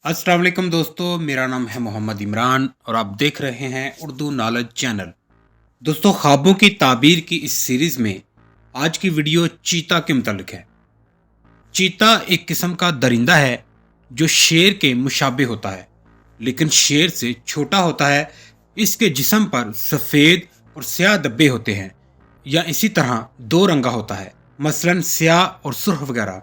अस्सलाम वालेकुम दोस्तों, मेरा नाम है मोहम्मद इमरान और आप देख रहे हैं उर्दू नॉलेज चैनल। दोस्तों, ख्वाबों की ताबीर की इस सीरीज़ में आज की वीडियो चीता के मुतल्लिक है। चीता एक किस्म का दरिंदा है जो शेर के मुशाबे होता है, लेकिन शेर से छोटा होता है। इसके जिस्म पर सफ़ेद और स्याह धब्बे होते हैं, या इसी तरह दो रंगा होता है, मसलन स्याह और सुर्ख वगैरह।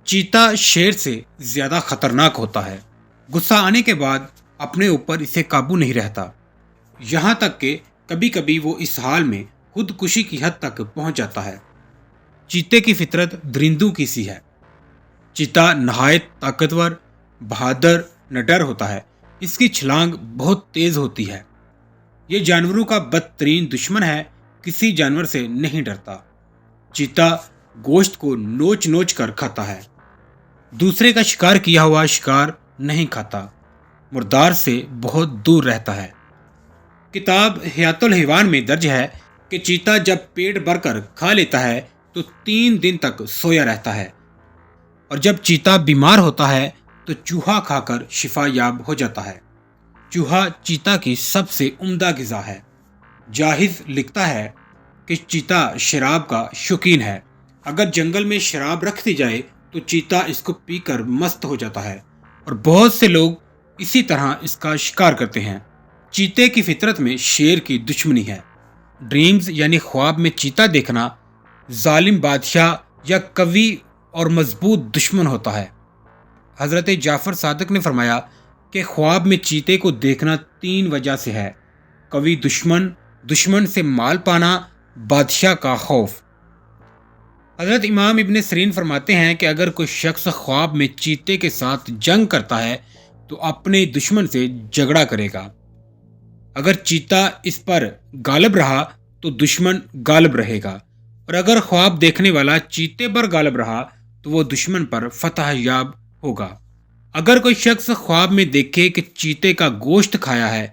चीता शेर से ज्यादा खतरनाक होता है। गुस्सा आने के बाद अपने ऊपर इसे काबू नहीं रहता, यहाँ तक कि कभी कभी वो इस हाल में खुदकुशी की हद तक पहुंच जाता है। चीते की फितरत दरिंदों की सी है। चीता नहायत ताकतवर, बहादुर, निडर होता है। इसकी छलांग बहुत तेज होती है। ये जानवरों का बदतरीन दुश्मन है, किसी जानवर से नहीं डरता। चीता गोश्त को नोच नोच कर खाता है। दूसरे का शिकार किया हुआ शिकार नहीं खाता। मुर्दार से बहुत दूर रहता है। किताब हयातुल हैवान में दर्ज है कि चीता जब पेट भरकर खा लेता है तो 3 दिन तक सोया रहता है, और जब चीता बीमार होता है तो चूहा खाकर शिफा याब हो जाता है। चूहा चीता की सबसे उम्दा ग़िज़ा है। जाहिद लिखता है कि चीता शराब का शौकीन है। अगर जंगल में शराब रख दी जाए तो चीता इसको पीकर मस्त हो जाता है, और बहुत से लोग इसी तरह इसका शिकार करते हैं। चीते की फितरत में शेर की दुश्मनी है। ड्रीम्स यानी ख्वाब में चीता देखना जालिम बादशाह या कवि और मजबूत दुश्मन होता है। हज़रत जाफ़र सादिक ने फरमाया कि ख्वाब में चीते को देखना 3 वजह से है: कवि दुश्मन, दुश्मन से माल पाना, बादशाह का खौफ। हज़रत इमाम इब्न सिरीन फरमाते हैं कि अगर कोई शख्स ख्वाब में चीते के साथ जंग करता है तो अपने दुश्मन से झगड़ा करेगा। अगर चीता इस पर गालिब रहा तो दुश्मन गालिब रहेगा, और अगर ख्वाब देखने वाला चीते पर गालिब रहा तो वो दुश्मन पर फतह याब होगा। अगर कोई शख्स ख्वाब में देखे कि चीते का गोश्त खाया है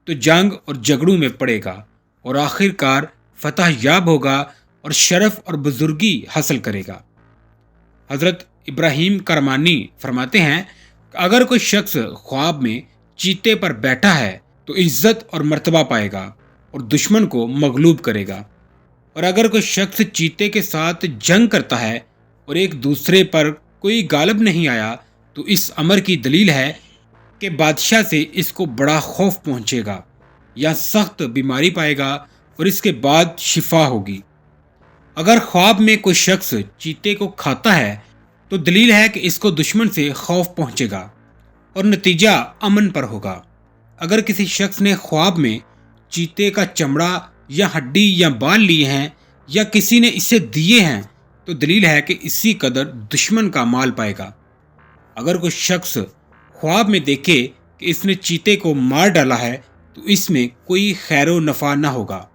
तो जंग और झगड़ों में पड़ेगा और आखिरकार फतह याब होगा और शरफ और बुजुर्गी हासिल करेगा। हज़रत इब्राहीम करमानी फरमाते हैं कि अगर कोई शख्स ख्वाब में चीते पर बैठा है तो इज्जत और मर्तबा पाएगा और दुश्मन को मगलूब करेगा। और अगर कोई शख्स चीते के साथ जंग करता है और एक दूसरे पर कोई गालिब नहीं आया तो इस अमर की दलील है कि बादशाह से इसको बड़ा खौफ पहुंचेगा या सख्त बीमारी पाएगा और इसके बाद शिफा होगी। अगर ख्वाब में कोई शख्स चीते को खाता है तो दलील है कि इसको दुश्मन से खौफ पहुंचेगा और नतीजा अमन पर होगा। अगर किसी शख्स ने ख्वाब में चीते का चमड़ा या हड्डी या बाल लिए हैं या किसी ने इसे दिए हैं तो दलील है कि इसी कदर दुश्मन का माल पाएगा। अगर कोई शख्स ख्वाब में देखे कि इसने चीते को मार डाला है तो इसमें कोई खैर व नफा न होगा।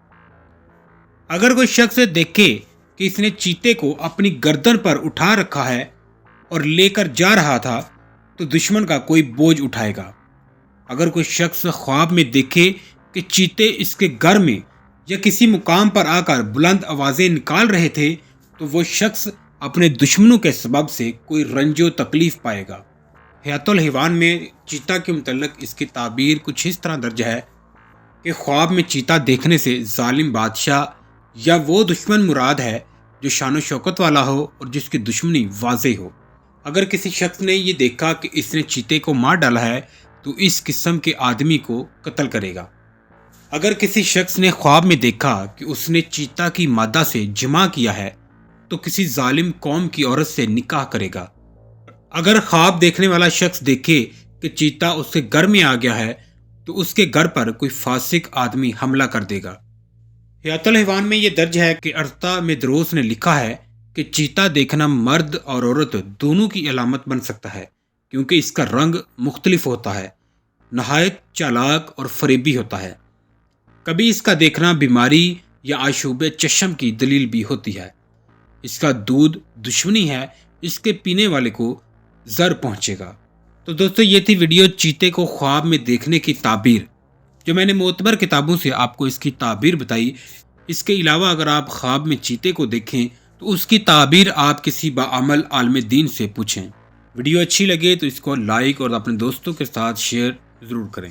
अगर कोई शख्स देखे कि इसने चीते को अपनी गर्दन पर उठा रखा है और लेकर जा रहा था तो दुश्मन का कोई बोझ उठाएगा। अगर कोई शख्स ख्वाब में देखे कि चीते इसके घर में या किसी मुकाम पर आकर बुलंद आवाज़ें निकाल रहे थे तो वो शख्स अपने दुश्मनों के सबब से कोई रंजो तकलीफ पाएगा। हयातुल हैवान में चीता के मुतल्लिक इसकी ताबीर कुछ इस तरह दर्ज है कि ख्वाब में चीता देखने से जालिम बादशाह या वो दुश्मन मुराद है जो शान शौकत वाला हो और जिसकी दुश्मनी वाज़ेह हो। अगर किसी शख्स ने ये देखा कि इसने चीते को मार डाला है तो इस किस्म के आदमी को कत्ल करेगा। अगर किसी शख्स ने ख्वाब में देखा कि उसने चीता की मादा से जिमा किया है तो किसी जालिम कौम की औरत से निकाह करेगा। अगर ख्वाब देखने वाला शख्स देखे कि चीता उसके घर में आ गया है तो उसके घर पर कोई फासिक आदमी हमला कर देगा। हयातुल हैवान में यह दर्ज है कि अर्ता मेदरोस ने लिखा है कि चीता देखना मर्द और औरत दोनों की अलामत बन सकता है, क्योंकि इसका रंग मुख्तलिफ होता है, नहायत चालाक और फरेबी होता है। कभी इसका देखना बीमारी या आशूब चश्म की दलील भी होती है। इसका दूध दुश्मनी है, इसके पीने वाले को जर पहुंचेगा। तो दोस्तों, ये थी वीडियो चीते को ख्वाब में देखने की ताबीर, जो मैंने मोतबर किताबों से आपको इसकी ताबीर बताई। इसके अलावा अगर आप ख्वाब में चीते को देखें तो उसकी ताबीर आप किसी बाअमल आलिम दीन से पूछें। ویڈیو اچھی لگے تو اس کو لائک اور اپنے دوستوں کے ساتھ شیئر ضرور کریں۔